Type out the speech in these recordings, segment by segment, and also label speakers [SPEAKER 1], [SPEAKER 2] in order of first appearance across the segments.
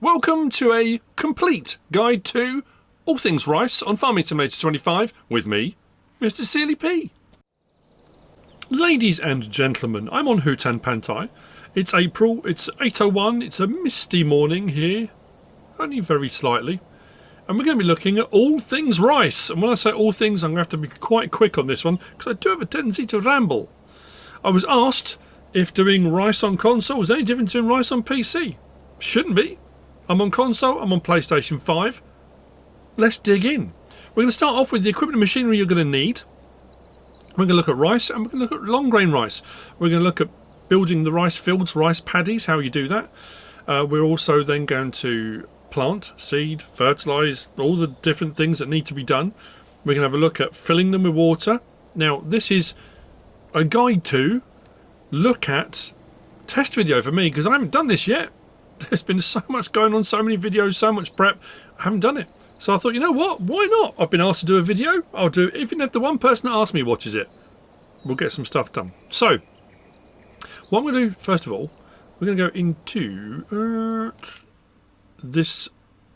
[SPEAKER 1] Welcome to a complete guide to all things rice on Farming Simulator 25 with me, MrSealyp. Ladies and gentlemen, I'm on Hutan Pantai. It's April, it's 8:01, it's a misty morning here, only very slightly. And we're going to be looking at all things rice. And when I say all things, I'm going to have to be quite quick on this one because I do have a tendency to ramble. I was asked if doing rice on console was any different to doing rice on PC. Shouldn't be. I'm on console, I'm on PlayStation 5. Let's dig in. We're going to start off with the equipment and machinery you're going to need. We're going to look at rice and we're going to look at long grain rice. We're going to look at building the rice fields, rice paddies, how you do that. We're also then going to plant, seed, fertilise, all the different things that need to be done. We're going to have a look at filling them with water. Now this is a guide to look at test video for me because I haven't done this yet. There's been so much going on, so many videos, so much prep. I haven't done it. So I thought, you know what? Why not? I've been asked to do a video. I'll do it. Even if the one person that asks me watches it, we'll get some stuff done. So, what I'm going to do, first of all, we're going to go into this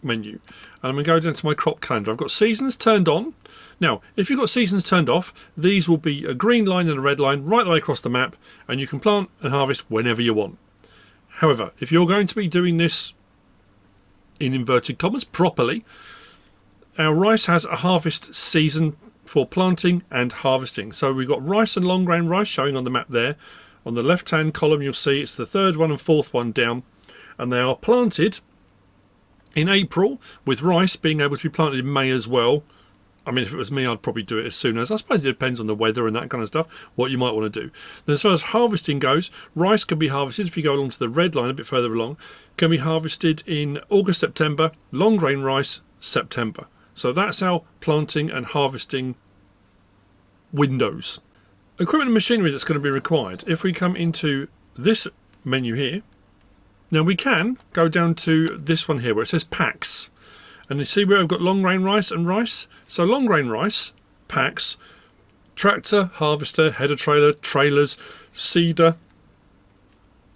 [SPEAKER 1] menu. And I'm going to go down to my crop calendar. I've got seasons turned on. Now, if you've got seasons turned off, these will be a green line and a red line right the way across the map. And you can plant and harvest whenever you want. However, if you're going to be doing this in inverted commas properly, our rice has a harvest season for planting and harvesting. So we've got rice and long grain rice showing on the map there. On the left hand column you'll see it's the third one and fourth one down, and they are planted in April, with rice being able to be planted in May as well. I mean, if it was me, I'd probably do it as soon as. I suppose it depends on the weather and that kind of stuff, what you might want to do. Then as far as harvesting goes, rice can be harvested, if you go along to the red line a bit further along, can be harvested in August, September, long grain rice, September. So that's our planting and harvesting windows. Equipment and machinery that's going to be required. If we come into this menu here, now we can go down to this one here where it says packs. And you see where I've got long grain rice and rice. So long grain rice, packs, tractor, harvester, header trailer, trailers, seeder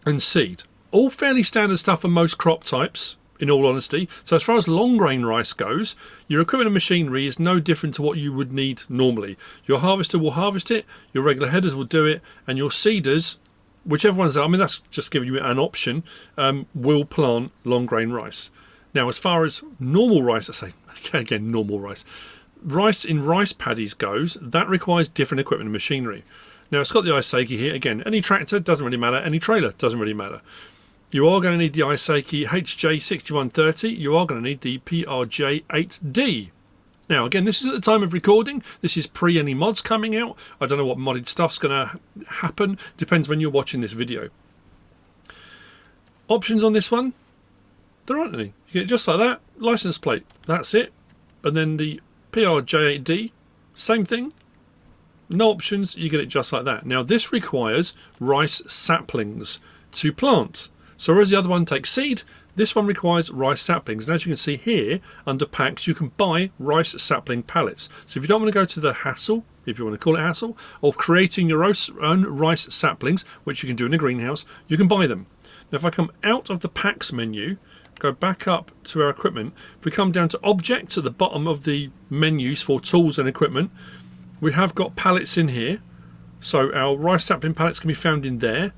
[SPEAKER 1] and seed. All fairly standard stuff for most crop types, in all honesty. So as far as long grain rice goes, your equipment and machinery is no different to what you would need normally. Your harvester will harvest it, your regular headers will do it, and your seeders, whichever ones are, I mean that's just giving you an option, will plant long grain rice. Now, as far as normal rice, I say again normal rice. Rice in rice paddies goes, that requires different equipment and machinery. Now, it's got the Isaki here. Again, any tractor, doesn't really matter. Any trailer, doesn't really matter. You are going to need the Isaki HJ6130. You are going to need the PRJ8D. Now, again, this is at the time of recording. This is pre any mods coming out. I don't know what modded stuff's going to happen. Depends when you're watching this video. Options on this one. There aren't any. You get it just like that. License plate. That's it. And then the PRJ8D. Same thing. No options. You get it just like that. Now this requires rice saplings to plant. So whereas the other one takes seed, this one requires rice saplings. And as you can see here, under packs, you can buy rice sapling pallets. So if you don't want to go to the hassle, if you want to call it hassle, of creating your own rice saplings, which you can do in a greenhouse, you can buy them. Now if I come out of the packs menu, go back up to our equipment, if we come down to objects at the bottom of the menus for tools and equipment, we have got pallets in here. So our rice sapling pallets can be found in there,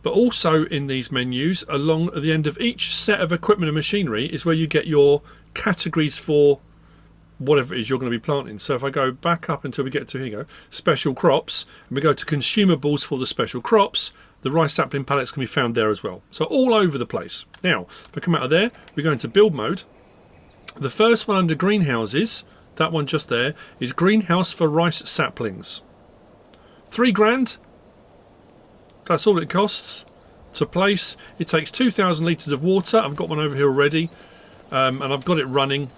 [SPEAKER 1] but also in these menus along at the end of each set of equipment and machinery is where you get your categories for whatever it is you're going to be planting. So if I go back up until we get to, here you go, special crops, and we go to consumables for the special crops, the rice sapling pallets can be found there as well. So all over the place. Now, if I come out of there, we go into build mode. The first one under greenhouses, that one just there, is greenhouse for rice saplings. $3 grand. That's all it costs to place. It takes 2,000 litres of water. I've got one over here already, and I've got it running.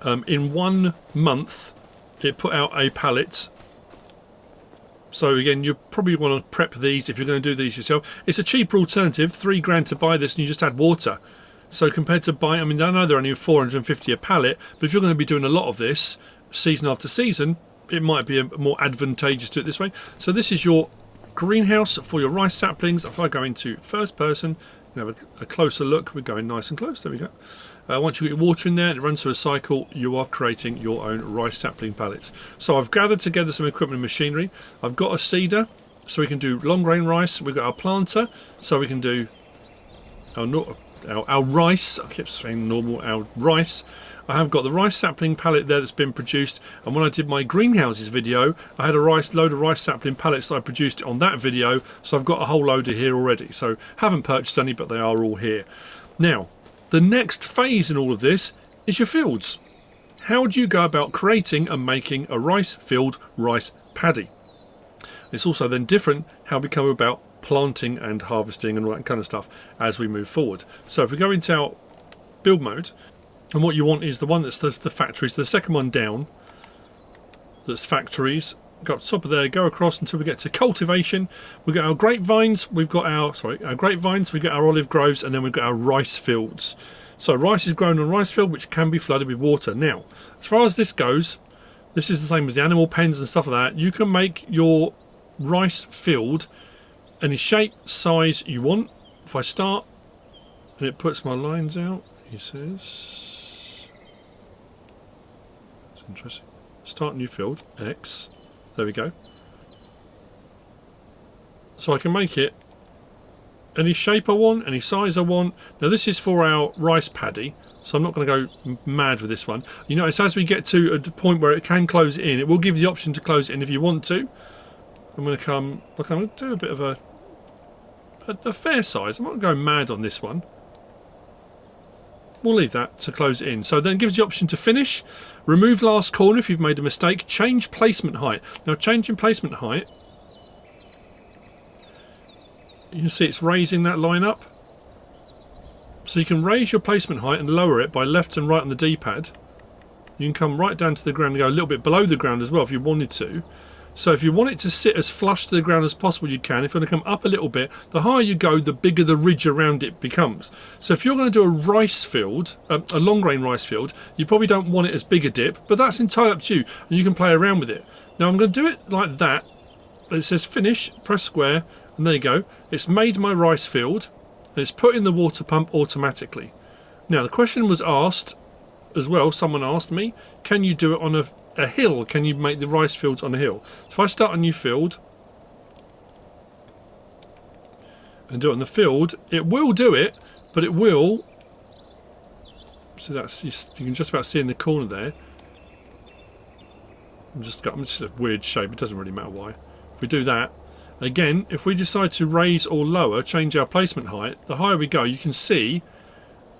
[SPEAKER 1] In 1 month, it put out a pallet. So again, you probably want to prep these if you're going to do these yourself. It's a cheaper alternative, $3 grand to buy this, and you just add water. So compared to buying, I mean, I know they're only $450 a pallet, but if you're going to be doing a lot of this season after season, it might be more advantageous to do it this way. So this is your greenhouse for your rice saplings. If I go into first person have a closer look. We're going nice and close. There we go. Once you get your water in there and it runs through a cycle, you are creating your own rice sapling pallets. So I've gathered together some equipment and machinery. I've got a seeder, so we can do long grain rice. We've got our planter, so we can do our rice. I kept saying normal, our rice. I have got the rice sapling pallet there that's been produced, and when I did my greenhouses video, I had a load of rice sapling pallets that I produced on that video, so I've got a whole load of here already. So haven't purchased any, but they are all here. Now, the next phase in all of this is your fields. How do you go about creating and making a rice field rice paddy? It's also then different how we come about planting and harvesting and all that kind of stuff as we move forward. So if we go into our build mode, and what you want is the one that's the factories, the second one down, that's factories. Go up top of there, go across until we get to cultivation. We've got our grapevines, we've got our grapevines, we've got our olive groves, and then we've got our rice fields. So rice is grown on a rice field which can be flooded with water. Now, as far as this goes, this is the same as the animal pens and stuff like that. You can make your rice field any shape, size you want. If I start and it puts my lines out, he says, it's interesting. Start new field, X. There we go. So I can make it any shape I want, any size I want. Now this is for our rice paddy, so I'm not going to go mad with this one. You notice as we get to a point where it can close in, it will give you the option to close it in if you want to. I'm going to come, look, I'm going to do a bit of a fair size. I'm not going mad on this one. We'll leave that to close it in. So then it gives you the option to finish, remove last corner if you've made a mistake, change placement height. Now changing placement height, you can see it's raising that line up. So you can raise your placement height and lower it by left and right on the D-pad. You can come right down to the ground and go a little bit below the ground as well if you wanted to. So if you want it to sit as flush to the ground as possible, you can. If you want to come up a little bit, the higher you go, the bigger the ridge around it becomes. So if you're going to do a rice field, a long grain rice field, you probably don't want it as big a dip, but that's entirely up to you, and you can play around with it. Now I'm going to do it like that. It says finish, press square, and there you go. It's made my rice field, and it's put in the water pump automatically. Now the question was asked as well, someone asked me, can you do it on a hill? Can you make the rice fields on a hill? So if I start a new field and do it on the field, it will do it, but it will, so that's just, you can just about see in the corner there. I'm just a weird shape, it doesn't really matter why. If we do that again, if we decide to raise or lower, change our placement height, the higher we go, you can see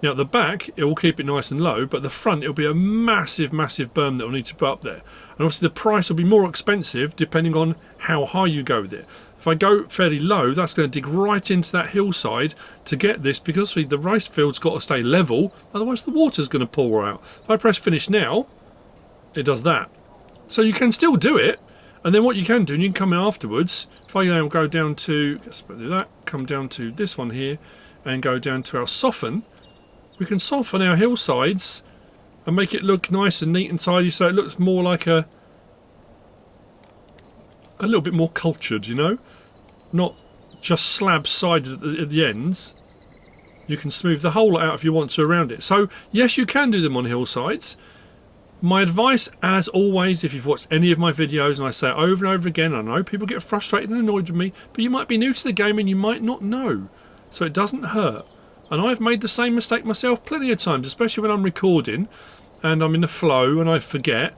[SPEAKER 1] now at the back it will keep it nice and low, but the front it will be a massive berm that will need to put up there, and obviously the price will be more expensive depending on how high you go with it. If I go fairly low, that's going to dig right into that hillside to get this, because the rice field's got to stay level, otherwise the water's going to pour out. If I press finish now, it does that. So you can still do it, and then what you can do, and you can come in afterwards, if I now go down to, let's do that, come down to this one here and go down to our soften, we can soften our hillsides and make it look nice and neat and tidy, so it looks more like a little bit more cultured, you know, not just slab sides at the ends. You can smooth the whole lot out if you want to around it. So yes, you can do them on hillsides. My advice, as always, if you've watched any of my videos, and I say it over and over again, I know people get frustrated and annoyed with me, but you might be new to the game and you might not know, so it doesn't hurt. And I've made the same mistake myself plenty of times, especially when I'm recording and I'm in the flow and I forget.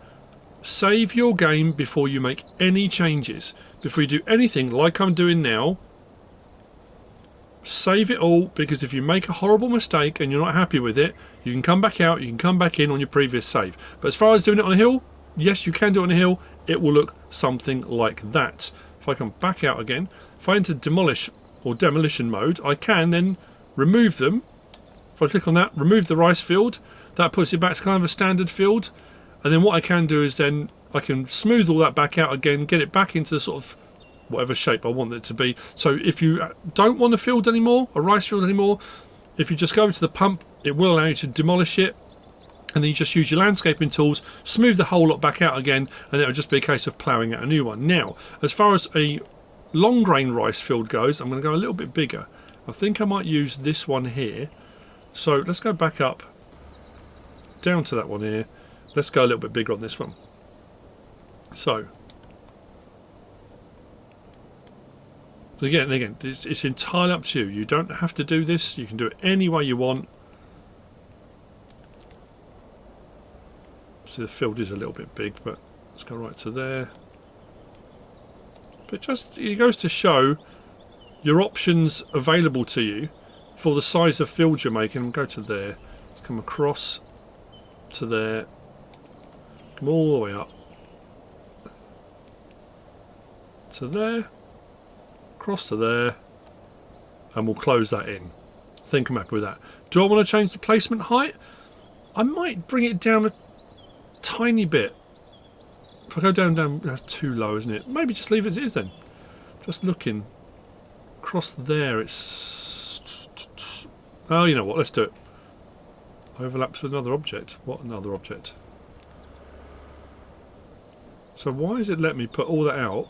[SPEAKER 1] Save your game before you make any changes. Before you do anything like I'm doing now, save it all, because if you make a horrible mistake and you're not happy with it, you can come back out, you can come back in on your previous save. But as far as doing it on a hill, yes, you can do it on a hill. It will look something like that. If I come back out again, if I enter demolish or demolition mode, I can then remove them. If I click on that, remove the rice field, that puts it back to kind of a standard field, and then what I can do is then I can smooth all that back out again, get it back into the sort of whatever shape I want it to be. So if you don't want a field anymore, a rice field anymore, if you just go over to the pump, it will allow you to demolish it, and then you just use your landscaping tools, smooth the whole lot back out again, and it'll just be a case of ploughing out a new one. Now, as far as a long grain rice field goes, I'm going to go a little bit bigger. I think I might use this one here. So let's go back up, down to that one here. Let's go a little bit bigger on this one. So, again, it's entirely up to you. You don't have to do this. You can do it any way you want. See, the field is a little bit big, but let's go right to there. But it goes to show your options available to you for the size of field you're making. Go to there. Let's come across to there. Come all the way up to there. Across to there. And we'll close that in. I think I'm happy with that. Do I want to change the placement height? I might bring it down a tiny bit. If I go down, that's too low, isn't it? Maybe just leave it as it is then. Just looking. Across there, it's... Oh, you know what? Let's do it. Overlaps with another object. What another object? So why does it let me put all that out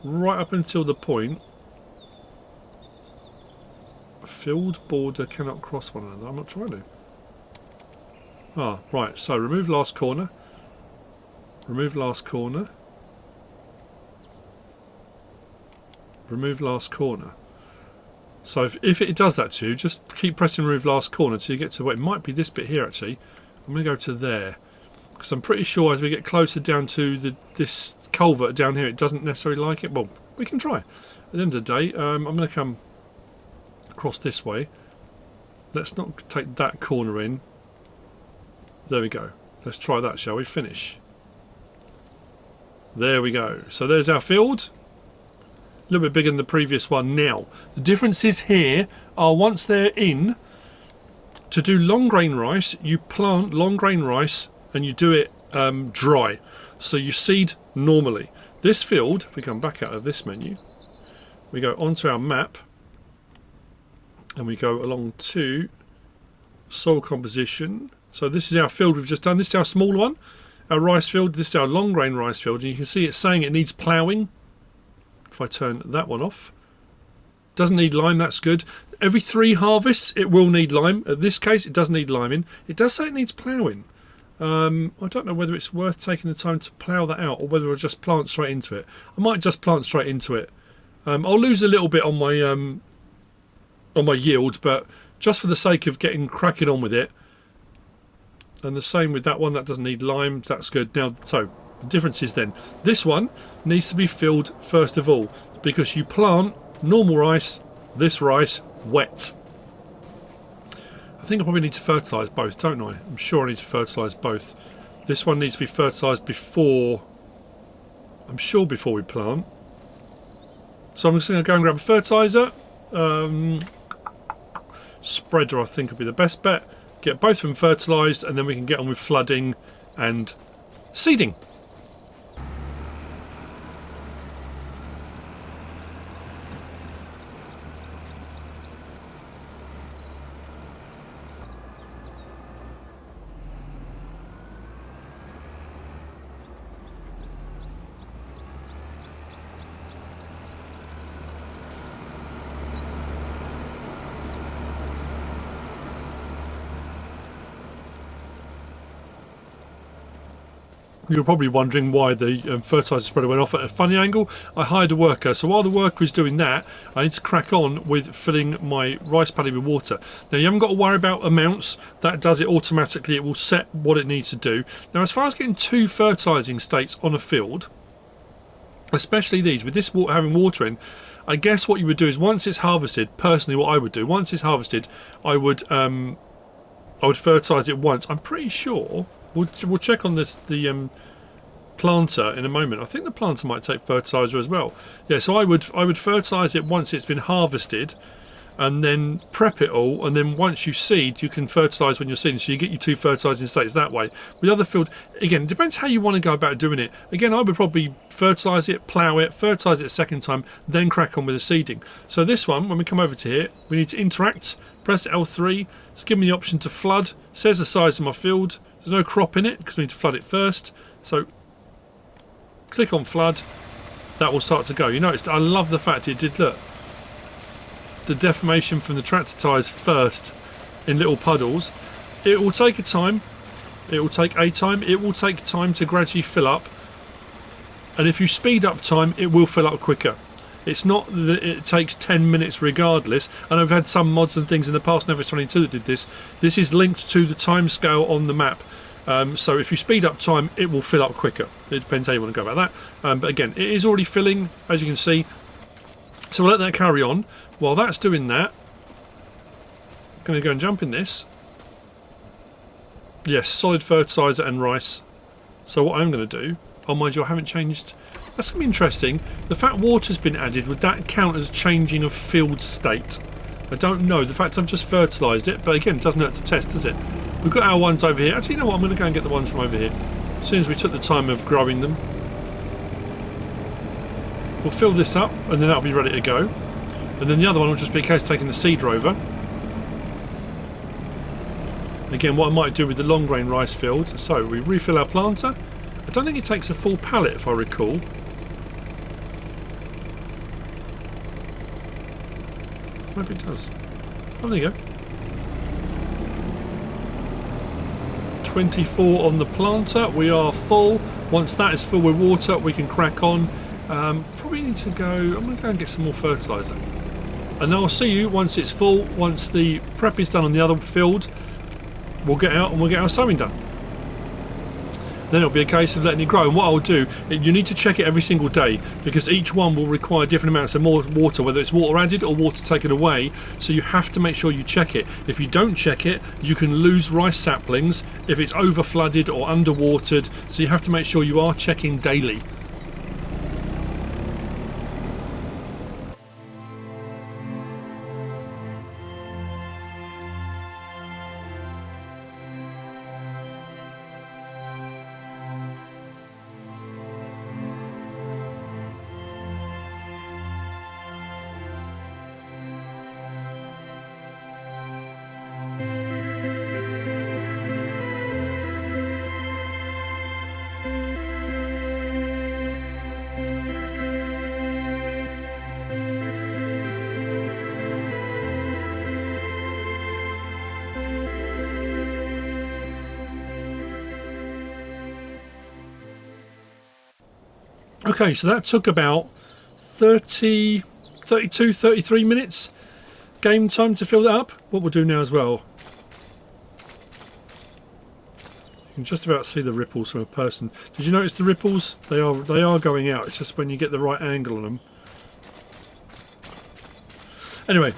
[SPEAKER 1] right up until the point field border cannot cross one another? I'm not trying to. Ah, right. So remove last corner. Remove last corner. Remove last corner. So if it does that to you, just keep pressing remove last corner until you get to, well, it might be this bit here actually. I'm going to go to there. Because I'm pretty sure as we get closer down to this culvert down here, it doesn't necessarily like it. Well, we can try. At the end of the day, I'm going to come across this way. Let's not take that corner in. There we go. Let's try that, shall we? Finish. There we go. So there's our field. A little bit bigger than the previous one now. The differences here are once they're in, to do long grain rice, you plant long grain rice and you do it dry. So you seed normally. This field, if we come back out of this menu, we go onto our map and we go along to soil composition. So this is our field we've just done. This is our small one, our rice field. This is our long grain rice field. And you can see it's saying it needs ploughing. If I turn that one off, doesn't need lime, that's good. Every 3 harvests it will need lime. In this case it doesn't need liming. It does say it needs ploughing. I don't know whether it's worth taking the time to plough that out or whether I'll just plant straight into it. I might just plant straight into it. I'll lose a little bit on my yield, but just for the sake of getting cracking on with it. And the same with that one, that doesn't need lime, that's good. Now, so the difference is then, this one needs to be filled first of all, because you plant normal rice, this rice, wet. I think I probably need to fertilise both, don't I? I'm sure I need to fertilise both. This one needs to be fertilised before, I'm sure before we plant. So I'm just going to go and grab a fertiliser. Spreader I think would be the best bet. Get both of them fertilised and then we can get on with flooding and seeding. You're probably wondering why the fertiliser spreader went off at a funny angle. I hired a worker, so while the worker was doing that, I need to crack on with filling my rice paddy with water. Now you haven't got to worry about amounts, that does it automatically, it will set what it needs to do. Now as far as getting 2 fertilising states on a field, especially these, with this water having water in, I guess what you would do is once it's harvested, personally what I would do, once it's harvested, I would fertilise it once. I'm pretty sure. We'll check on this the planter in a moment. I think the planter might take fertiliser as well. Yeah, so I would fertilise it once it's been harvested, and then prep it all, and then once you seed, you can fertilise when you're seeding. So you get your 2 fertilising states that way. With other field, again, it depends how you want to go about doing it. Again, I would probably fertilise it, plough it, fertilise it a second time, then crack on with the seeding. So this one, when we come over to here, we need to interact. Press L3. It's given me the option to flood. Says the size of my field. There's no crop in it because we need to flood it first. So click on flood. That will start to go. You noticed I love the fact it did, look. the deformation from the tractor tyres first in little puddles. It will take a time. It will take time to gradually fill up. And if you speed up time, it will fill up quicker. It's not that it takes 10 minutes regardless. And I've had some mods and things in the past, Never 22, that did this. This is linked to the time scale on the map. So if you speed up time, it will fill up quicker. It depends how you want to go about that. But again, it is already filling, as you can see. So we'll let that carry on. While that's doing that, I'm going to go and jump in this. Yes, solid fertiliser and rice. So what I'm going to do, oh mind you, I haven't changed. That's going to be interesting. The fact water's been added, would that count as changing of field state? I don't know. The fact I've just fertilised it, but again, it doesn't hurt to test, does it? We've got our ones over here. Actually, you know what? I'm going to go and get the ones from over here. As soon as we took the time of growing them. We'll fill this up, and then that'll be ready to go. And then the other one will just be a case of taking the seed rover. Again, what I might do with the long grain rice field. So we refill our planter. I don't think it takes a full pallet, if I recall. Maybe it does. Oh, there you go. 24 on the planter. We are full. Once that is full with water, we can crack on. Probably need to go. I'm going to go and get some more fertiliser. And I'll see you once it's full. Once the prep is done on the other field, we'll get out and we'll get our sowing done. Then it'll be a case of letting it grow. And what I'll do, you need to check it every single day, because each one will require different amounts of more water, whether it's water added or water taken away. So you have to make sure you check it. If you don't check it, you can lose rice saplings if it's over flooded or underwatered. So you have to make sure you are checking daily. Okay, so that took about 32, 33 minutes game time to fill that up. What we'll do now as well, you can just about see the ripples from a person. Did you notice the ripples? They are going out. It's just when you get the right angle on them. Anyway,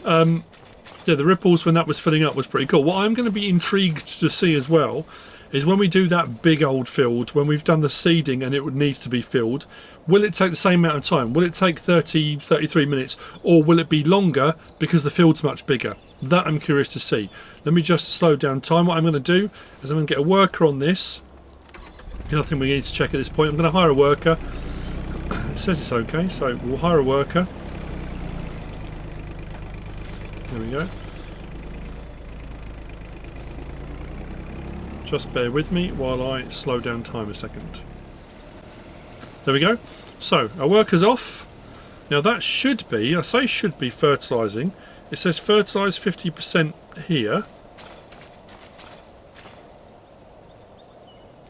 [SPEAKER 1] yeah, the ripples when that was filling up was pretty cool. What I'm going to be intrigued to see as well is when we do that big old field, when we've done the seeding and it needs to be filled, will it take the same amount of time? Will it take 30, 33 minutes, or will it be longer because the field's much bigger? That I'm curious to see. Let me just slow down time. What I'm going to do is I'm going to get a worker on this. Nothing we need to check at this point. I'm going to hire a worker. It says it's okay, so we'll hire a worker. There we go. Just bear with me while I slow down time a second. There we go. So our worker's off. Now that should be, I say should be fertilising. It says fertilise 50% here.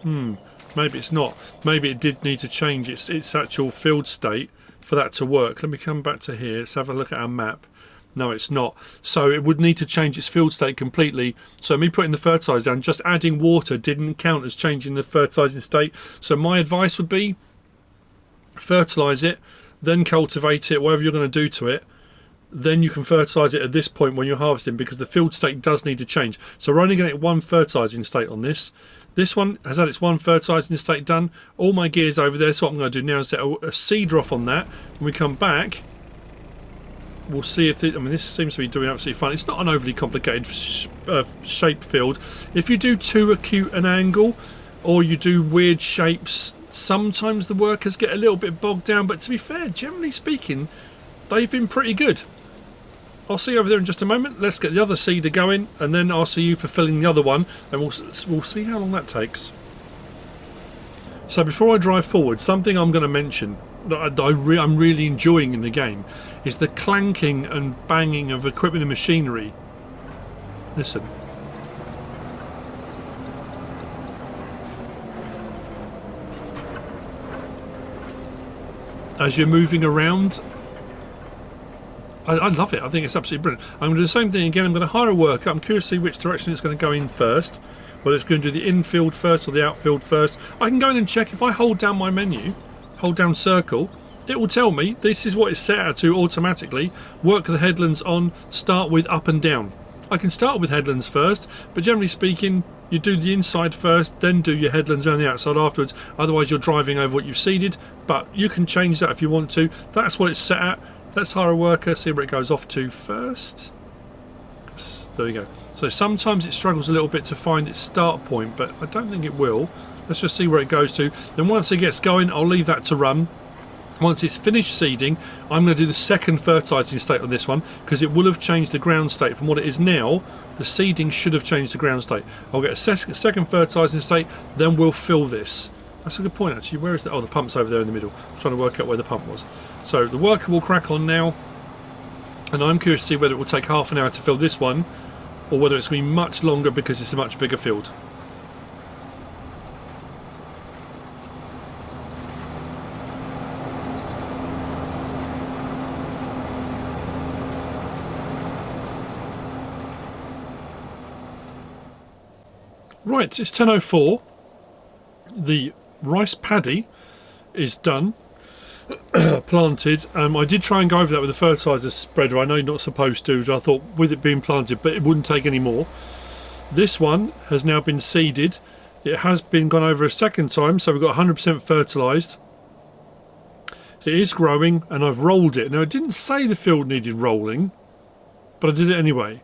[SPEAKER 1] Maybe it's not. Maybe it did need to change its actual field state for that to work. Let me come back to here. Let's have a look at our map. No, it's not. So it would need to change its field state completely. So me putting the fertiliser down, just adding water didn't count as changing the fertilising state. So my advice would be fertilise it, then cultivate it, whatever you're going to do to it. Then you can fertilise it at this point when you're harvesting, because the field state does need to change. So we're only going to get one fertilising state on this. This one has had its one fertilising state done. All my gear's over there. So what I'm going to do now is set a seeder off on that. When we come back, we'll see if it, I mean, this seems to be doing absolutely fine. It's not an overly complicated shape field. If you do too acute an angle or you do weird shapes, sometimes the workers get a little bit bogged down. But to be fair, generally speaking, they've been pretty good. I'll see you over there in just a moment. Let's get the other seeder going, and then I'll see you for filling the other one, and we'll see how long that takes. So before I drive forward, something I'm going to mention that I'm really enjoying in the game is the clanking and banging of equipment and machinery. Listen. As you're moving around, I love it. I think it's absolutely brilliant. I'm going to do the same thing again. I'm going to hire a worker. I'm curious to see which direction it's going to go in first. Whether it's going to do the infield first or the outfield first. I can go in and check. If I hold down my menu, hold down circle, it will tell me this is what it's set out to automatically. Work the headlands on, start with up and down. I can start with headlands first, but generally speaking, you do the inside first, then do your headlands on the outside afterwards. Otherwise, you're driving over what you've seeded, but you can change that if you want to. That's what it's set at. Let's hire a worker, see where it goes off to first. There we go. So sometimes it struggles a little bit to find its start point, but I don't think it will. Let's just see where it goes to. Then once it gets going, I'll leave that to run. Once it's finished seeding, I'm going to do the second fertilising state on this one, because it will have changed the ground state from what it is now. The seeding should have changed the ground state. I'll get a second fertilising state, then we'll fill this. That's a good point actually. Where is the... Oh, the pump's over there in the middle. I'm trying to work out where the pump was. So the worker will crack on now, and I'm curious to see whether it will take half an hour to fill this one, or whether it's going to be much longer because it's a much bigger field. Right, it's 10:04. The rice paddy is done, planted. I did try and go over that with a fertiliser spreader. I know you're not supposed to, so I thought with it being planted, but it wouldn't take any more. This one has now been seeded. It has been gone over a second time, so we've got 100% fertilised. It is growing, and I've rolled it. Now, it didn't say the field needed rolling, but I did it anyway.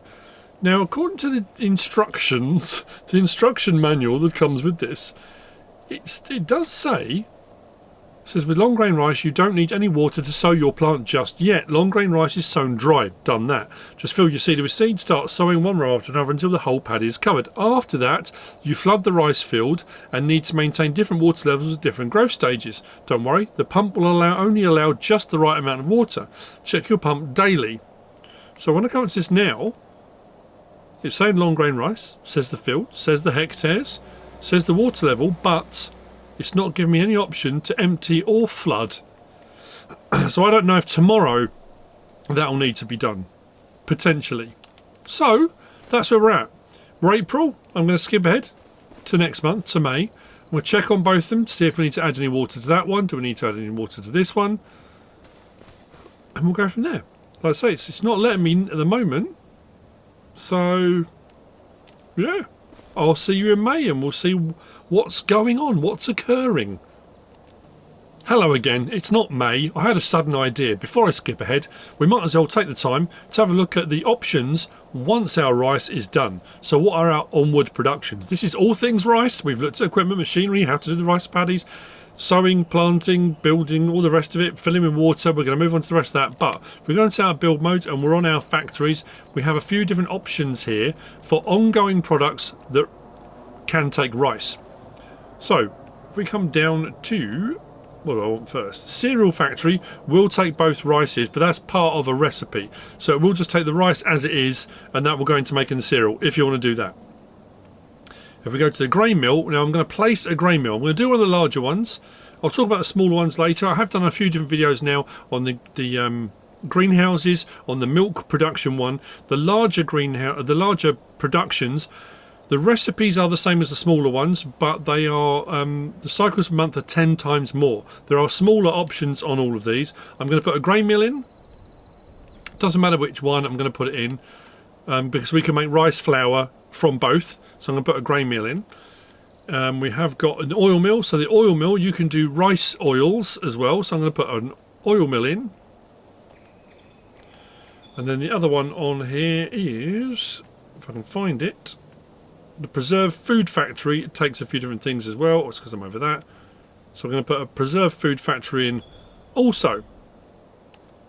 [SPEAKER 1] Now, according to the instructions, the instruction manual that comes with this, it does say, it says with long grain rice you don't need any water to sow your plant just yet. Long grain rice is sown dry. Done that. Just fill your seeder with seed, start sowing one row after another until the whole paddy is covered. After that, you flood the rice field and need to maintain different water levels at different growth stages. Don't worry, the pump will only allow just the right amount of water. Check your pump daily. So when I come to this now, it's saying long grain rice, says the field, says the hectares, says the water level, but it's not giving me any option to empty or flood. So I don't know if tomorrow that'll need to be done. Potentially. So that's where we're at. We're April. I'm going to skip ahead to next month, to May. We'll check on both of them to see if we need to add any water to that one. Do we need to add any water to this one? And we'll go from there. Like I say, it's not letting me at the moment. So, yeah, I'll see you in May and we'll see what's going on, what's occurring. Hello again, it's not May. I had a sudden idea. Before I skip ahead, we might as well take the time to have a look at the options once our rice is done. So what are our onward productions? This is all things rice. We've looked at equipment, machinery, how to do the rice paddies, sowing, planting, building, all the rest of it, filling with water. We're going to move on to the rest of that, but we're going to our build mode and we're on our factories. We have a few different options here for ongoing products that can take rice. So if we come down to, what do I want first? Cereal factory will take both rices, but that's part of a recipe. So it will just take the rice as it is, and that will go into making the cereal if you want to do that. If we go to the grain mill, now I'm going to place a grain mill. I'm going to do one of the larger ones. I'll talk about the smaller ones later. I have done a few different videos now on the greenhouses, on the milk production one. The larger larger productions, the recipes are the same as the smaller ones, but they are the cycles per month are 10 times more. There are smaller options on all of these. I'm going to put a grain mill in. Doesn't matter which one, I'm going to put it in because we can make rice flour from both. So I'm going to put a grain mill in. We have got an oil mill. So the oil mill, you can do rice oils as well. So I'm going to put an oil mill in. And then the other one on here is, if I can find it, the preserved food factory. It takes a few different things as well. It's because I'm over that. So I'm going to put a preserved food factory in also.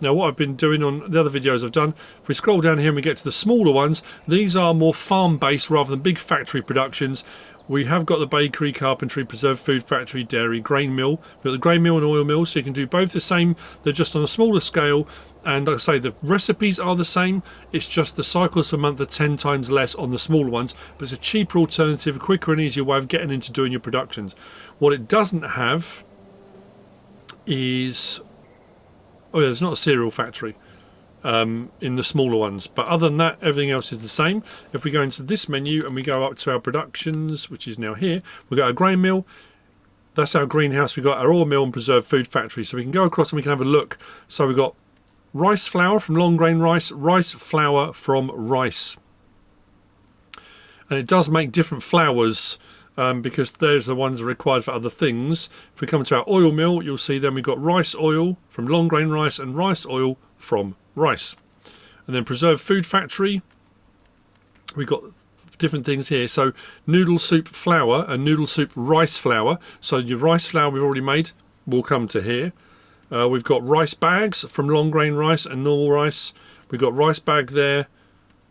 [SPEAKER 1] Now what I've been doing on the other videos I've done, if we scroll down here and we get to the smaller ones, these are more farm based rather than big factory productions. We have got the bakery, carpentry, preserved food factory, dairy, grain mill. We've got the grain mill and oil mill, so you can do both the same. They're just on a smaller scale, and like I say, the recipes are the same. It's just the cycles per month are 10 times less on the smaller ones, but it's a cheaper alternative, a quicker and easier way of getting into doing your productions. What it doesn't have is, oh yeah, there's not a cereal factory in the smaller ones, but other than that, everything else is the same. If we go into this menu and we go up to our productions, which is now here, we've got our grain mill, that's our greenhouse, we've got our oil mill and preserved food factory. So we can go across and we can have a look. So we've got rice flour from long grain rice, rice flour from rice, and it does make different flours because there's the ones that are required for other things. If we come to our oil mill, you'll see then we've got rice oil from long grain rice and rice oil from rice. And then preserved food factory, we've got different things here. So noodle soup flour and noodle soup rice flour. So your rice flour we've already made will come to here. We've got rice bags from long grain rice and normal rice. We've got rice bag there.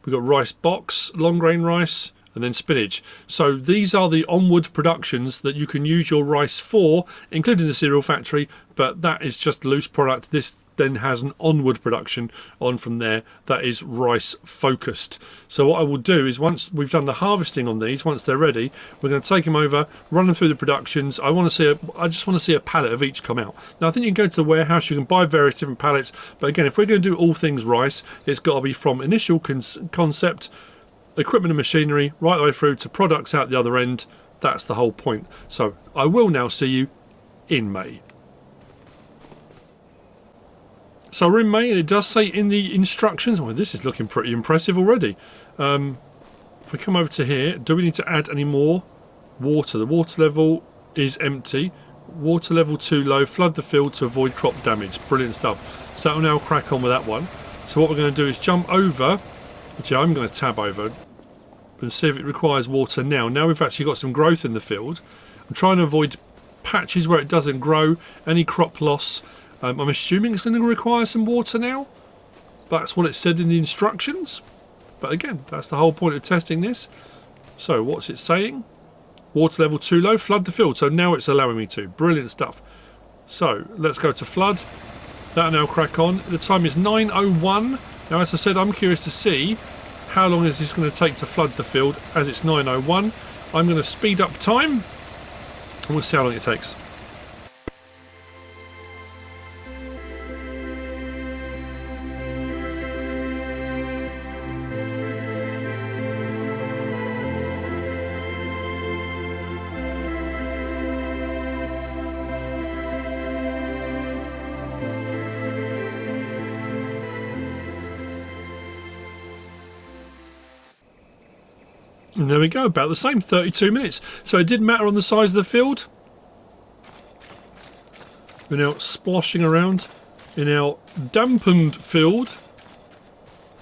[SPEAKER 1] We've got rice box, long grain rice, and then spinach. So these are the onward productions that you can use your rice for, including the cereal factory, but that is just loose product. This then has an onward production on from there that is rice focused. So what I will do is, once we've done the harvesting on these, once they're ready, we're going to take them over, run them through the productions. I just want to see a pallet of each come out. Now I think you can go to the warehouse, you can buy various different pallets, but again, if we're going to do all things rice, it's got to be from initial concept, equipment and machinery, right the way through to products out the other end. That's the whole point. So I will now see you in May. So we're in May, and it does say in the instructions, well, this is looking pretty impressive already. If we come over to here, do we need to add any more water? The water level is empty. Water level too low, flood the field to avoid crop damage. Brilliant stuff. So that'll now crack on with that one. So what we're going to do is jump over, which I'm going to tab over, and see if it requires water now. Now we've actually got some growth in the field. I'm trying to avoid patches where it doesn't grow, any crop loss. I'm assuming it's going to require some water now. That's what it said in the instructions. But again, that's the whole point of testing this. So what's it saying? Water level too low, flood the field. So now it's allowing me to. Brilliant stuff. So let's go to flood. That'll now crack on. The time is 9:01. Now, as I said, I'm curious to see how long is this going to take to flood the field. As it's 9:01, I'm going to speed up time and we'll see how long it takes. And there we go, about the same, 32 minutes. So it didn't matter on the size of the field. We're now splashing around in our dampened field.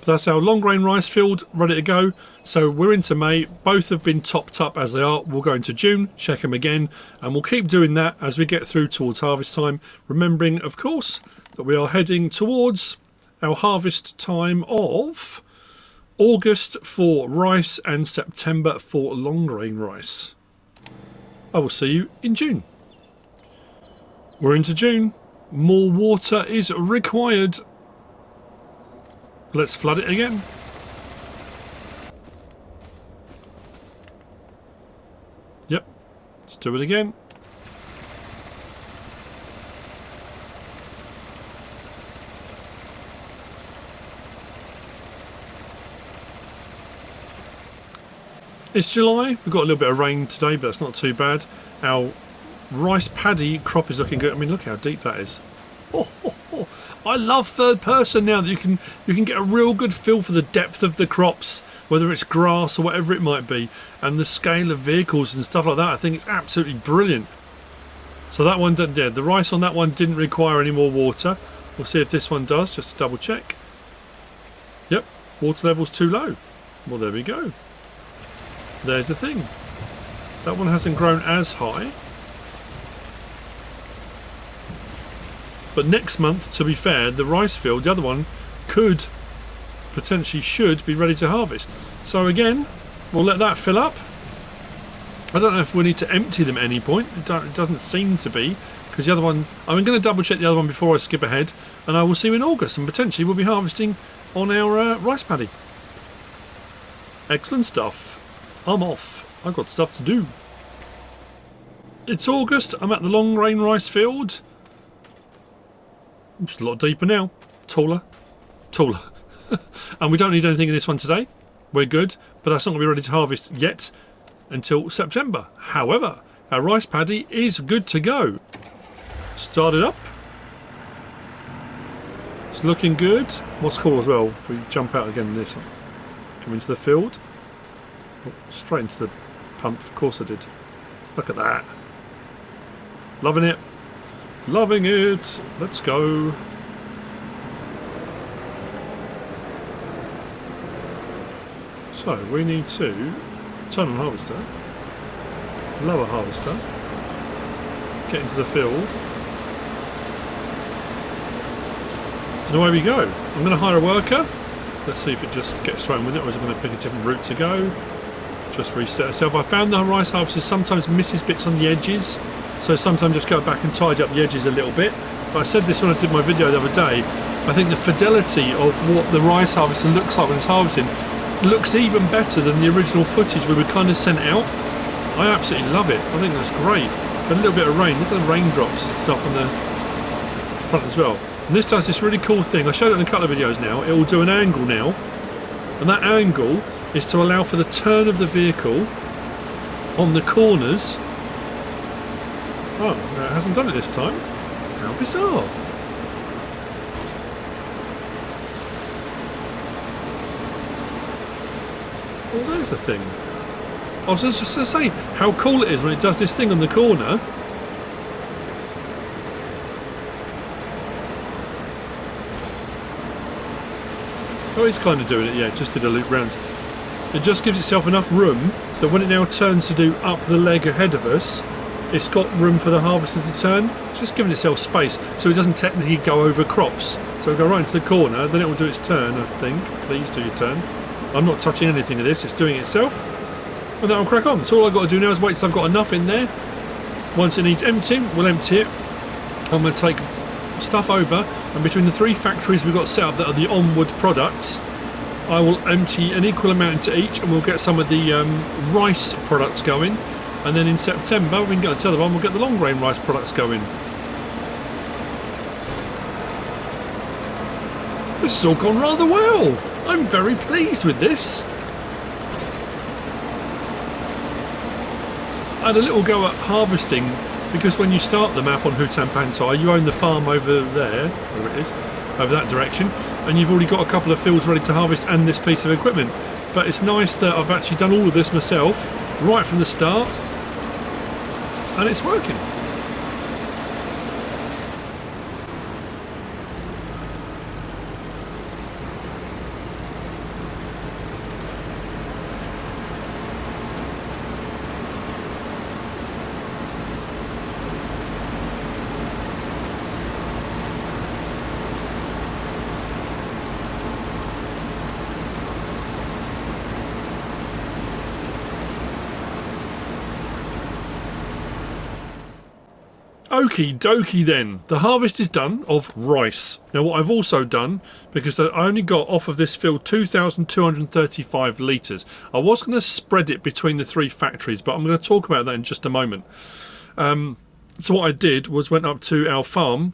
[SPEAKER 1] That's our long grain rice field, ready to go. So we're into May. Both have been topped up as they are. We'll go into June, check them again, and we'll keep doing that as we get through towards harvest time. Remembering, of course, that we are heading towards our harvest time of August for rice and September for long grain rice. I will see you in June. We're into June. More water is required. Let's flood it again. Yep, let's do it again. It's July. We've got a little bit of rain today, but it's not too bad. Our rice paddy crop is looking good. I mean, look how deep that is. I love third person now that you can get a real good feel for the depth of the crops, whether it's grass or whatever it might be, and the scale of vehicles and stuff like that. I think it's absolutely brilliant. So that one didn't. Yeah, the rice on that one didn't require any more water. We'll see if this one does, just to double check. Yep, water level's too low. Well, there we go. There's the thing. That one hasn't grown as high. But next month, to be fair, the rice field, the other one, could potentially should be ready to harvest. So again, we'll let that fill up. I don't know if we need to empty them at any point. It doesn't seem to be, because the other one, I'm going to double check the other one before I skip ahead, and I will see you in August, and potentially we'll be harvesting on our rice paddy. Excellent stuff. I'm off. I've got stuff to do. It's August. I'm at the long grain rice field. It's a lot deeper now. Taller. And we don't need anything in this one today. We're good, but that's not going to be ready to harvest yet until September. However, our rice paddy is good to go. Start it up. It's looking good. What's cool as well, if we jump out again in this one. Come into the field. Oh, straight into the pump. Of course I did. Look at that. Loving it. Loving it. Let's go. So we need to turn on harvester, lower harvester, get into the field, and away we go. I'm going to hire a worker. Let's see if it just gets straight on with it, or is it going to pick a different route to go? Just reset itself. I found the rice harvester sometimes misses bits on the edges, so sometimes just go back and tidy up the edges a little bit. But I said this when I did my video the other day, I think the fidelity of what the rice harvester looks like when it's harvesting looks even better than the original footage we were kind of sent out. I absolutely love it. I think that's great. But a little bit of rain. Look at the raindrops and stuff on the front as well. And this does this really cool thing. I showed it in a couple of videos now. It will do an angle now, and that angle is to allow for the turn of the vehicle on the corners. Oh, no, it hasn't done it this time. How bizarre. Well, there's the thing. I was just going to say how cool it is when it does this thing on the corner. Oh, it's kind of doing it, yeah, just did a loop round. It just gives itself enough room that when it now turns to do up the leg ahead of us, it's got room for the harvester to turn, just giving itself space so it doesn't technically go over crops. So it'll go right into the corner, then it will do its turn, I think. Please do your turn. I'm not touching anything of this, it's doing it itself. And that'll crack on. So all I've got to do now is wait till I've got enough in there. Once it needs emptying, we'll empty it. I'm going to take stuff over, and between the three factories we've got set up that are the onward products, I will empty an equal amount into each, and we'll get some of the rice products going, and then in September we can get the other one, we'll get the long grain rice products going. This has all gone rather well. I'm very pleased with this. I had a little go at harvesting, because when you start the map on Hutan Pantai, you own the farm over there, where it is, over that direction, and you've already got a couple of fields ready to harvest and this piece of equipment. But it's nice that I've actually done all of this myself, right from the start, and it's working. Okie dokie then, the harvest is done of rice. Now what I've also done, because I only got off of this field 2,235 litres, I was going to spread it between the three factories, but I'm going to talk about that in just a moment. So what I did was went up to our farm,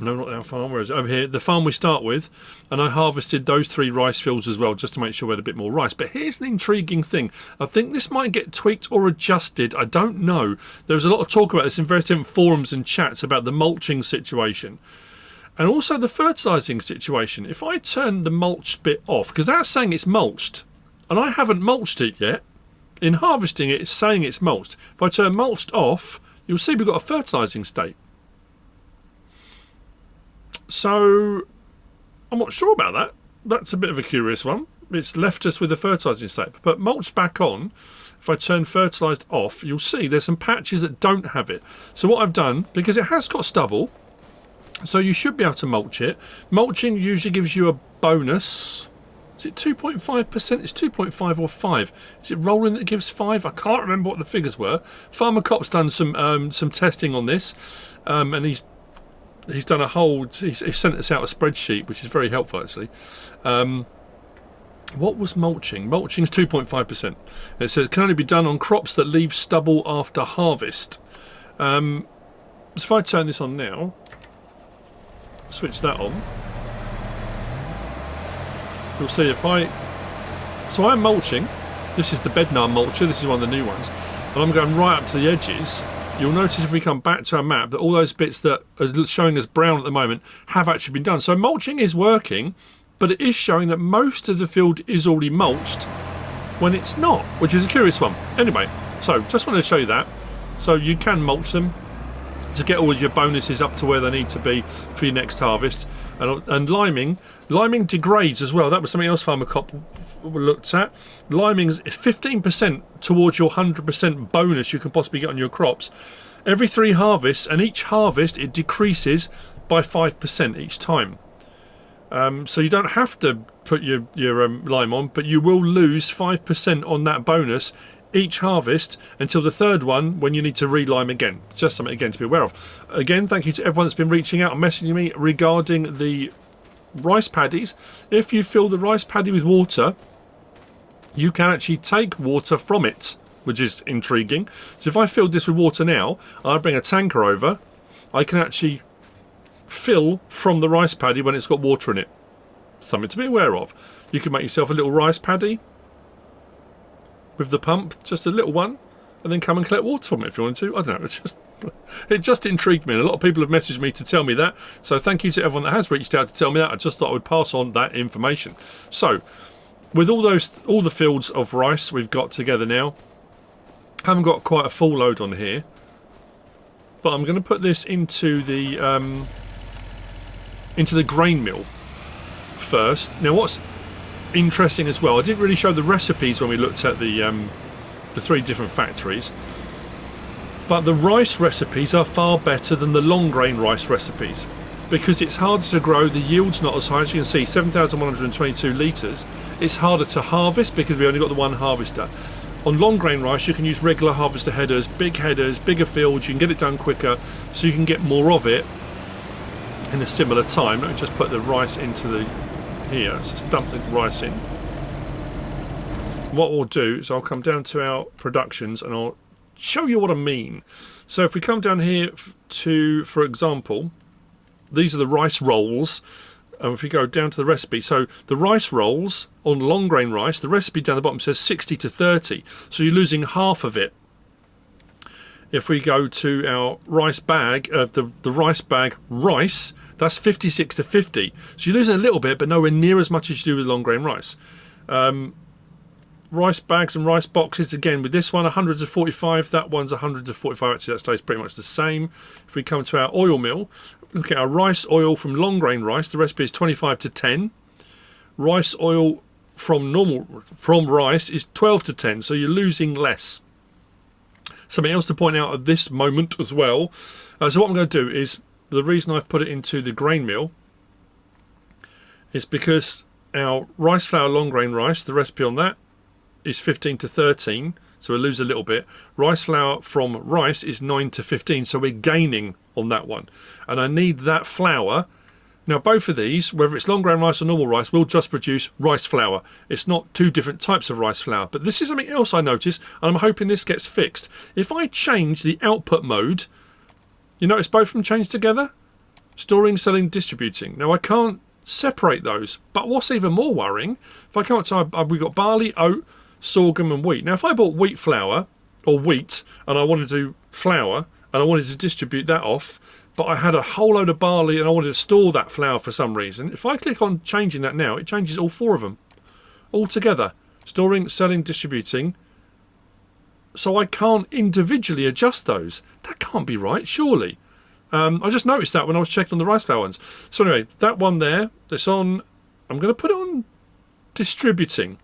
[SPEAKER 1] no not our farm, where is it, over here, the farm we start with, and I harvested those three rice fields as well, just to make sure we had a bit more rice. But here's an intriguing thing. I think this might get tweaked or adjusted, I don't know. There was a lot of talk about this in various different forums and chats about the mulching situation, and also the fertilising situation. If I turn the mulch bit off, because that's saying it's mulched, and I haven't mulched it yet, in harvesting it, it's saying it's mulched. If I turn mulched off, you'll see we've got a fertilising state. So I'm not sure about that. That's a bit of a curious one. It's left us with a fertilising state. But mulch back on, if I turn fertilised off, you'll see there's some patches that don't have it. So what I've done, because it has got stubble, So you should be able to mulch it. Mulching usually gives you a bonus. Is it 2.5%? It's 2.5 or 5. Is it rolling that gives 5? I can't remember what the figures were. Farmer Cop's done some testing on this, and he's done a whole. He's sent us out a spreadsheet, which is very helpful actually. What was mulching? Mulching is 2.5%. It says it can only be done on crops that leave stubble after harvest. So if I turn this on now, switch that on, you'll see if I... So I'm mulching. This is the Bednar mulcher. This is one of the new ones. And I'm going right up to the edges. You'll notice if we come back to our map that all those bits that are showing as brown at the moment have actually been done. So mulching is working, but it is showing that most of the field is already mulched when it's not, which is a curious one. Anyway, so just wanted to show you that. So you can mulch them to get all of your bonuses up to where they need to be for your next harvest. And liming degrades as well. That was something else Farmer Cop looked at. Liming is 15% towards your 100% bonus you can possibly get on your crops. Every 3 harvests, and each harvest it decreases by 5% each time. So you don't have to put your lime on, but you will lose 5% on that bonus each harvest until the 3rd one when you need to re-lime again. It's just something again to be aware of. Again, thank you to everyone that's been reaching out and messaging me regarding the rice paddies. If you fill the rice paddy with water, you can actually take water from it, which is intriguing. So if I filled this with water now, I bring a tanker over, I can actually fill from the rice paddy when it's got water in it. Something to be aware of. You can make yourself a little rice paddy with the pump, just a little one, and then come and collect water from it if you want to. I don't know, it just intrigued me, and a lot of people have messaged me to tell me that, so thank you to everyone that has reached out to tell me that. I just thought I would pass on that information. So with all the fields of rice we've got together now, haven't got quite a full load on here, but I'm going to put this into the grain mill first. Now what's interesting as well, I didn't really show the recipes when we looked at the 3 different factories, but the rice recipes are far better than the long grain rice recipes because it's harder to grow, the yield's not as high. As you can see, 7,122 litres. It's harder to harvest because we only got the one harvester. On long grain rice you can use regular harvester headers, bigger fields, you can get it done quicker, so you can get more of it in a similar time. Let me just put the rice into the here. Let's just dump the rice in. What we'll do is I'll come down to our productions and I'll show you what I mean. So if we come down here to, for example, these are the rice rolls. And if we go down to the recipe, so the rice rolls on long grain rice, the recipe down the bottom says 60 to 30, so you're losing half of it. If we go to our rice bag, the rice bag rice, that's 56 to 50. So you're losing a little bit, but nowhere near as much as you do with long grain rice. Rice bags and rice boxes, again, with this one, 100 to 45. That one's 100 to 45. Actually, that stays pretty much the same. If we come to our oil mill, look at our rice oil from long grain rice. The recipe is 25 to 10. Rice oil from rice is 12 to 10. So you're losing less. Something else to point out at this moment as well. So what I'm going to do is, the reason I've put it into the grain mill is because our rice flour long grain rice, the recipe on that is 15 to 13, so we lose a little bit. Rice flour from rice is 9 to 15, so we're gaining on that one. And I need that flour. Now both of these, whether it's long grain rice or normal rice, will just produce rice flour. It's not 2 different types of rice flour. But this is something else I noticed, and I'm hoping this gets fixed. If I change the output mode, you notice both of them change together? Storing, selling, distributing. Now I can't separate those, but what's even more worrying, if I come up to, we've got barley, oat, sorghum and wheat. Now if I bought wheat flour, or wheat, and I wanted to do flour, and I wanted to distribute that off, but I had a whole load of barley and I wanted to store that flour for some reason, if I click on changing that now, it changes all 4 of them all together. Storing, selling, distributing. So I can't individually adjust those. That can't be right, surely. I just noticed that when I was checking on the rice flour ones. So anyway, that one there, that's on, I'm going to put it on distributing,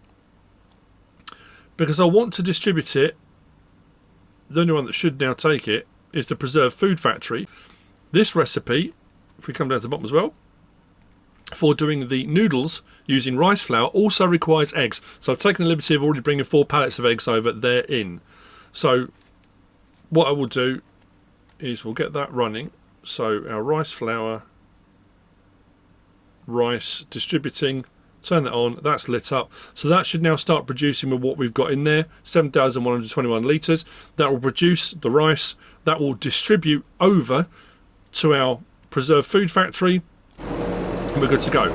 [SPEAKER 1] because I want to distribute it. The only one that should now take it is the Preserved Food Factory. This recipe if we come down to the bottom as well, for doing the noodles using rice flour also requires eggs. So I've taken the liberty of already bringing 4 pallets of eggs over there in. So what I will do is we'll get that running. So our rice flour, rice distributing, turn that on, that's lit up. So that should now start producing with what we've got in there, 7,121 litres. That will produce the rice, that will distribute over to our preserved food factory, and we're good to go.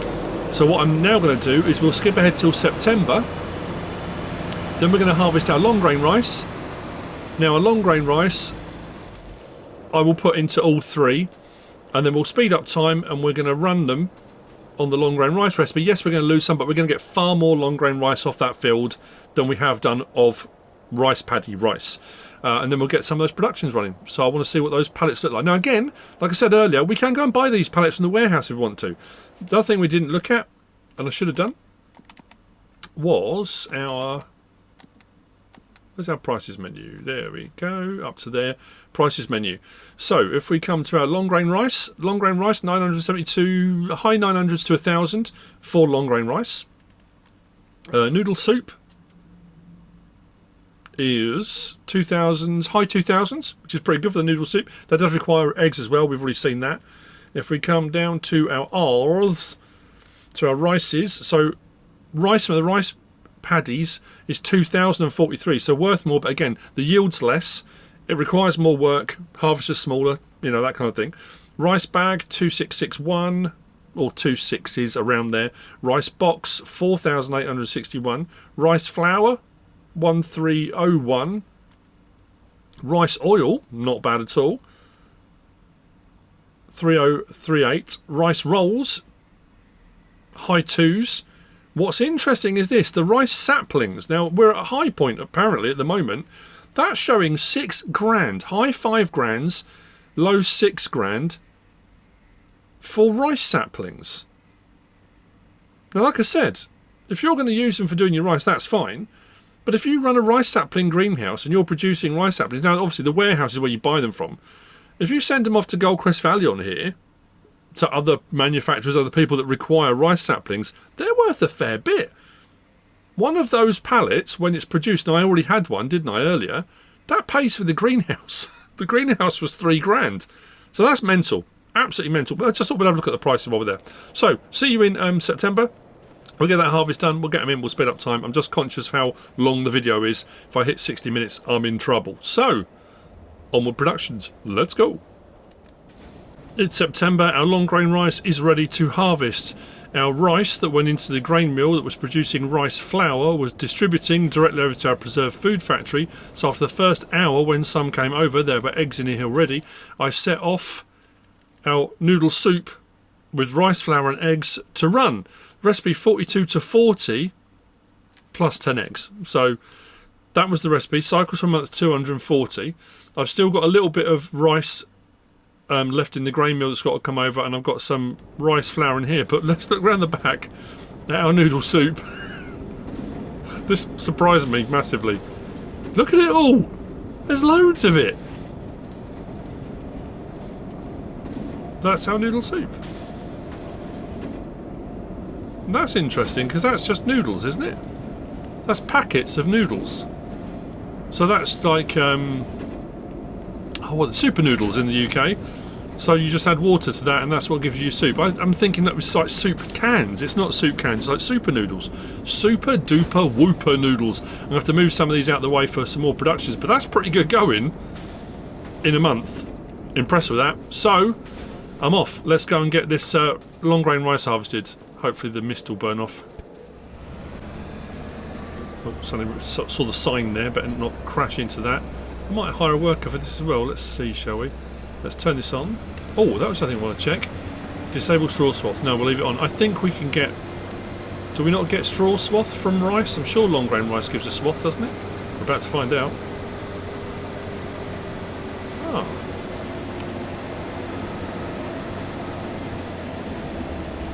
[SPEAKER 1] So what I'm now going to do is we'll skip ahead till September. Then we're going to harvest our long grain rice. Now a long grain rice I will put into all 3, and then we'll speed up time and we're going to run them on the long grain rice recipe. Yes, we're going to lose some, but we're going to get far more long grain rice off that field than we have done of rice paddy rice. And then we'll get some of those productions running. So I want to see what those pallets look like. Now again, like I said earlier, we can go and buy these pallets from the warehouse if we want to. The other thing we didn't look at, and I should have done, was our... Where's our prices menu? There we go, up to there. Prices menu. So if we come to our long grain rice 972, high 900s to 1,000 for long grain rice. Noodle soup is 2,000s, high 2,000s, which is pretty good for the noodle soup. That does require eggs as well. We've already seen that. If we come down to our R's, to our rices, so rice from the rice paddies is 2,043, so worth more, but again the yield's less, it requires more work, harvest is smaller, you know, that kind of thing. Rice bag 2,661 or 2,6s around there. Rice box 4,861. Rice flour 1,301. Rice oil, not bad at all, 3,038. Rice rolls, high 2s. What's interesting is this, the rice saplings. Now, we're at a high point, apparently, at the moment. That's showing 6 grand, high 5 grands, low 6 grand for rice saplings. Now, like I said, if you're going to use them for doing your rice, that's fine. But if you run a rice sapling greenhouse and you're producing rice saplings, now, obviously, the warehouse is where you buy them from. If you send them off to Goldcrest Valley on here, to other manufacturers, other people that require rice saplings, they're worth a fair bit. One of those pallets, when it's produced, and I already had one, didn't I, earlier, that pays for the greenhouse. The greenhouse was 3 grand. So that's mental. Absolutely mental. But I just thought we'd have a look at the price of over there. So, see you in September. We'll get that harvest done. We'll get them in. We'll speed up time. I'm just conscious of how long the video is. If I hit 60 minutes, I'm in trouble. So, onward productions. Let's go. It's September, our long grain rice is ready to harvest. Our rice that went into the grain mill that was producing rice flour was distributing directly over to our preserved food factory. So after the first hour, when some came over, there were eggs in here already, I set off our noodle soup with rice flour and eggs to run. Recipe 42 to 40 plus 10 eggs. So that was the recipe. Cycles per month 240. I've still got a little bit of rice left in the grain mill that's got to come over, and I've got some rice flour in here. But let's look around the back at our noodle soup. This surprised me massively. Look at it all. There's loads of it. That's our noodle soup. And that's interesting because that's just noodles, isn't it? That's packets of noodles. So that's like super noodles in the UK. So you just add water to that and that's what gives you soup. I'm thinking that was like soup cans. It's not soup cans, it's like super noodles. Super duper whooper noodles. I'm going to have to move some of these out of the way for some more productions, but that's pretty good going in a month. Impressed with that. So I'm off. Let's go and get this long grain rice harvested. Hopefully the mist will burn off. Oh, suddenly saw the sign there, better not crash into that. I might hire a worker for this as well. Let's see, shall we? Let's turn this on. Oh, that was something I want to check. Disable straw swath. No, we'll leave it on. I think we can get... Do we not get straw swath from rice? I'm sure long grain rice gives a swath, doesn't it? We're about to find out. Oh.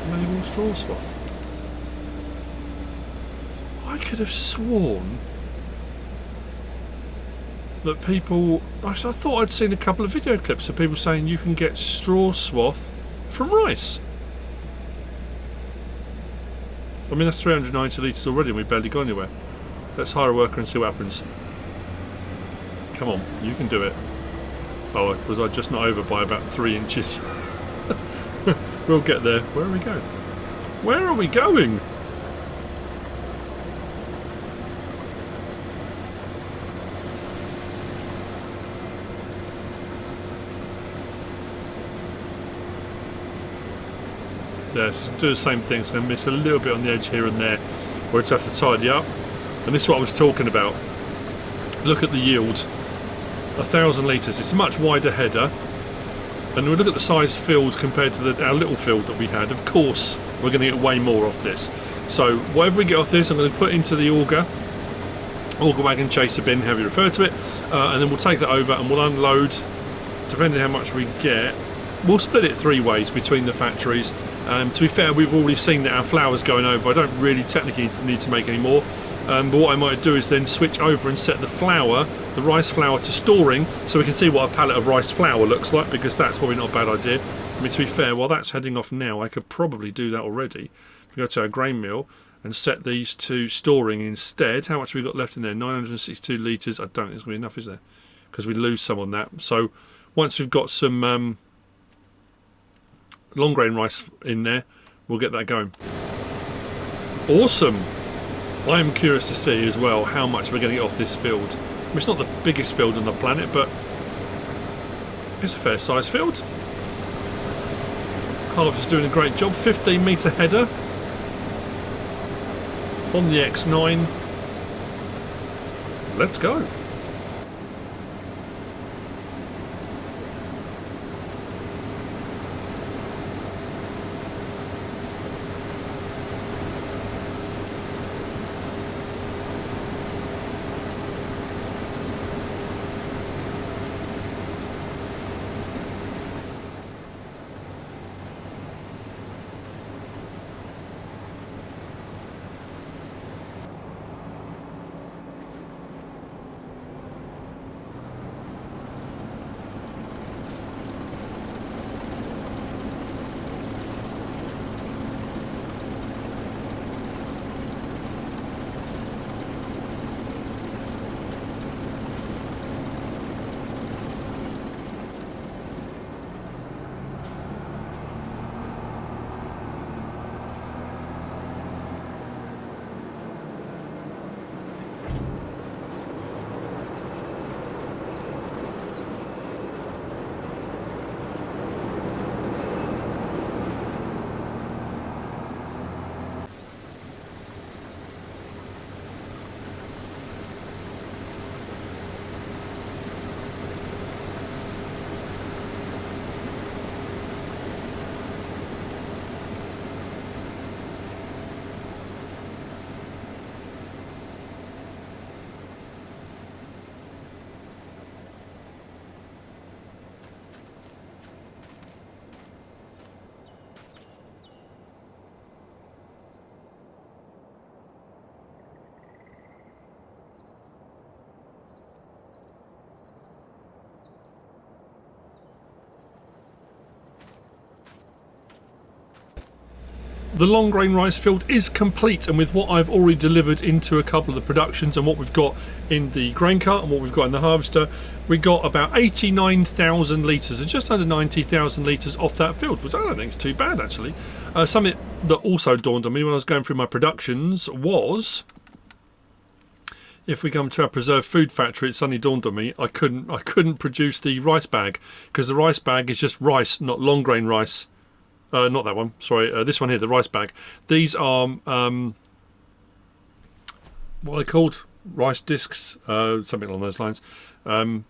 [SPEAKER 1] Enable straw swath. I could have sworn that people... I thought I'd seen a couple of video clips of people saying you can get straw swath from rice. I mean, that's 390 litres already and we've barely gone anywhere. Let's hire a worker and see what happens. Come on, you can do it. Oh, was I just not over by about 3 inches? We'll get there. Where are we going? Where are we going? Yes, do the same thing. It's going to miss a little bit on the edge here and there, where it's have to tidy up. And this is what I was talking about. Look at the yield. 1,000 litres. It's a much wider header. And we look at the size field compared to our little field that we had. Of course, we're going to get way more off this. So whatever we get off this, I'm going to put into the auger wagon, chaser bin, however you refer to it, and then we'll take that over and we'll unload. Depending on how much we get, we'll split it 3 ways between the factories. To be fair, we've already seen that our flour's going over. I don't really technically need to make any more. But what I might do is then switch over and set the rice flour to storing, so we can see what a pallet of rice flour looks like, because that's probably not a bad idea. I mean, to be fair, while that's heading off now, I could probably do that already. We go to our grain mill and set these to storing instead. How much have we got left in there? 962 litres. I don't think it's going to be enough, is there? Because we lose some on that. So once we've got some long grain rice in there, we'll get that going. Awesome. I am curious to see as well how much we're going to get off this field. I mean, it's not the biggest field on the planet, but it's a fair sized field. Harvest is doing a great job. 15-metre header on the X9. Let's go. The long grain rice field is complete, and with what I've already delivered into a couple of the productions and what we've got in the grain cart and what we've got in the harvester, we got about 89,000 litres, just under 90,000 litres off that field, which I don't think is too bad actually. Something that also dawned on me when I was going through my productions was, if we come to our preserved food factory, it suddenly dawned on me I couldn't produce the rice bag, because the rice bag is just rice, not long grain rice. Not that one, sorry, this one here, the rice bag. These are, what are they called? Rice discs, something along those lines. And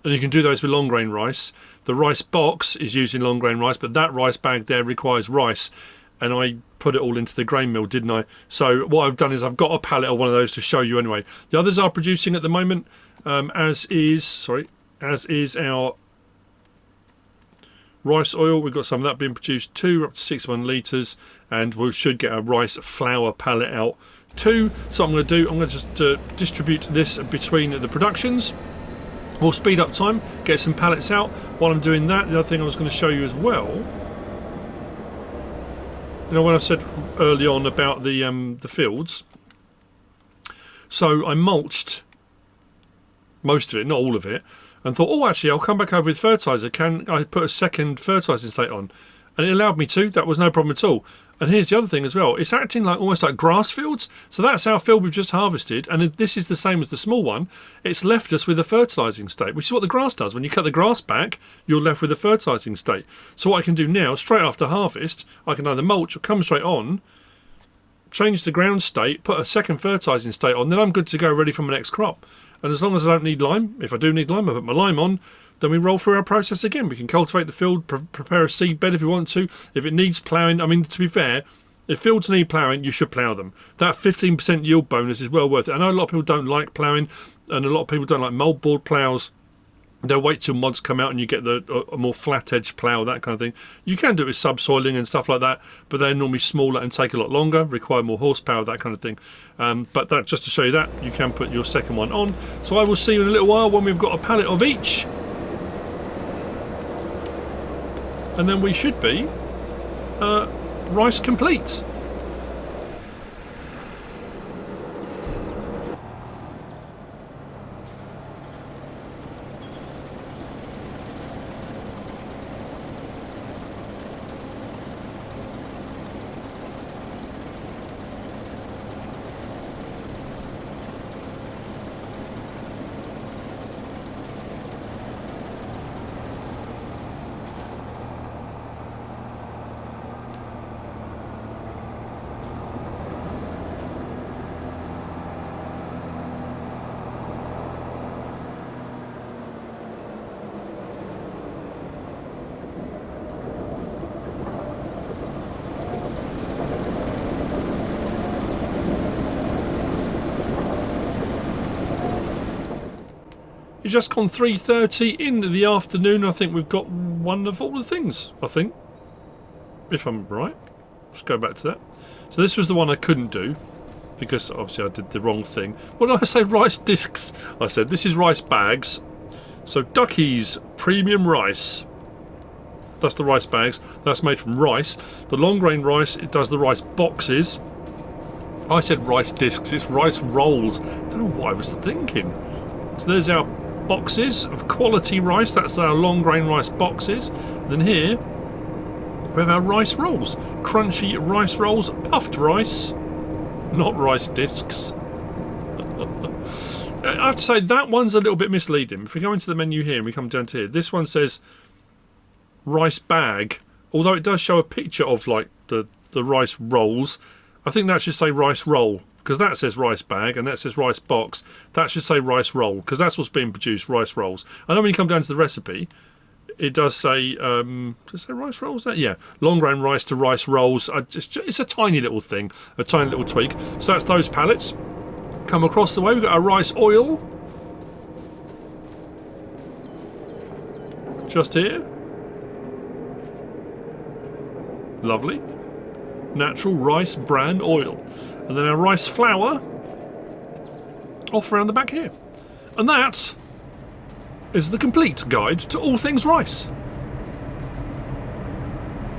[SPEAKER 1] you can do those with long grain rice. The rice box is using long grain rice, but that rice bag there requires rice. And I put it all into the grain mill, didn't I? So what I've done is I've got a pallet of one of those to show you anyway. The others are producing at the moment, as is our rice oil. We've got some of that being produced too, up to 61 litres, and we should get a rice flour pallet out too. So what I'm going to do, I'm going to just distribute this between the productions. We'll speed up time, get some pallets out. While I'm doing that, the other thing I was going to show you as well You know, when I said early on about the fields, so I mulched most of it, not all of it, and thought, oh, actually, I'll come back over with fertiliser. Can I put a second fertilising state on? And it allowed me to. That was no problem at all. And here's the other thing as well. It's acting like almost like grass fields. So that's our field we've just harvested. And this is the same as the small one. It's left us with a fertilising state, which is what the grass does. When you cut the grass back, you're left with a fertilising state. So what I can do now, straight after harvest, I can either mulch or come straight on, change the ground state, put a second fertilising state on, then I'm good to go, ready for my next crop. And as long as I don't need lime, if I do need lime, I put my lime on, then we roll through our process again. We can cultivate the field, prepare a seed bed if we want to. If it needs ploughing, I mean, to be fair, if fields need ploughing, you should plough them. That 15% yield bonus is well worth it. I know a lot of people don't like ploughing, and a lot of people don't like moldboard ploughs. They'll wait till mods come out and you get a more flat edge plough, that kind of thing. You can do it with subsoiling and stuff like that, but they're normally smaller and take a lot longer, require more horsepower, that kind of thing. But that, just to show you that, you can put your second one on. So I will see you in a little while when we've got a pallet of each. And then we should be rice complete. It's just gone 3:30 in the afternoon. I think we've got one of all the things, I think, if I'm right. Let's go back to that. So this was the one I couldn't do because obviously I did the wrong thing. What did I say? Rice discs. I said this is rice bags. So Ducky's premium rice. That's the rice bags. That's made from rice. The long grain rice, it does the rice boxes. I said rice discs. It's rice rolls. I don't know what I was thinking. So there's our boxes of quality rice. That's our long grain rice boxes. Then here we have our rice rolls, crunchy rice rolls, puffed rice, not rice discs. I have to say that one's a little bit misleading. If we go into the menu here and we come down to here, this one says rice bag, although it does show a picture of like the rice rolls. I think that should say rice roll, because that says rice bag and that says rice box. That should say rice roll, because that's what's being produced, rice rolls. I know when you come down to the recipe, it does say, does it say rice rolls? Yeah, long grain rice to rice rolls. It's a tiny little thing, a tiny little tweak. So that's those pallets. Come across the way, we've got our rice oil. Just here. Lovely. Natural rice bran oil. And then our rice flour off around the back here. And that is the complete guide to all things rice.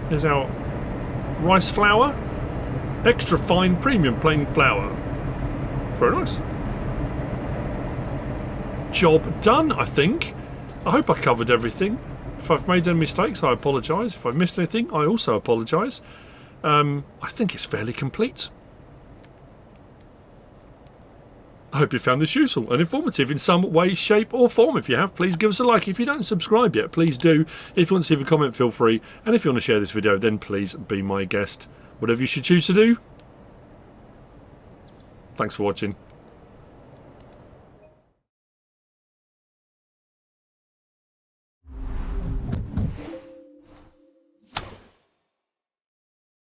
[SPEAKER 1] Here's our rice flour, extra fine premium plain flour. Very nice. Job done, I think. I hope I covered everything. If I've made any mistakes, I apologise. If I've missed anything, I also apologise. I think it's fairly complete. I hope you found this useful and informative in some way, shape or form. If you have, please give us a like. If you don't subscribe yet, please do. If you want to leave a comment, feel free. And if you want to share this video, then please be my guest. Whatever you should choose to do. Thanks for watching.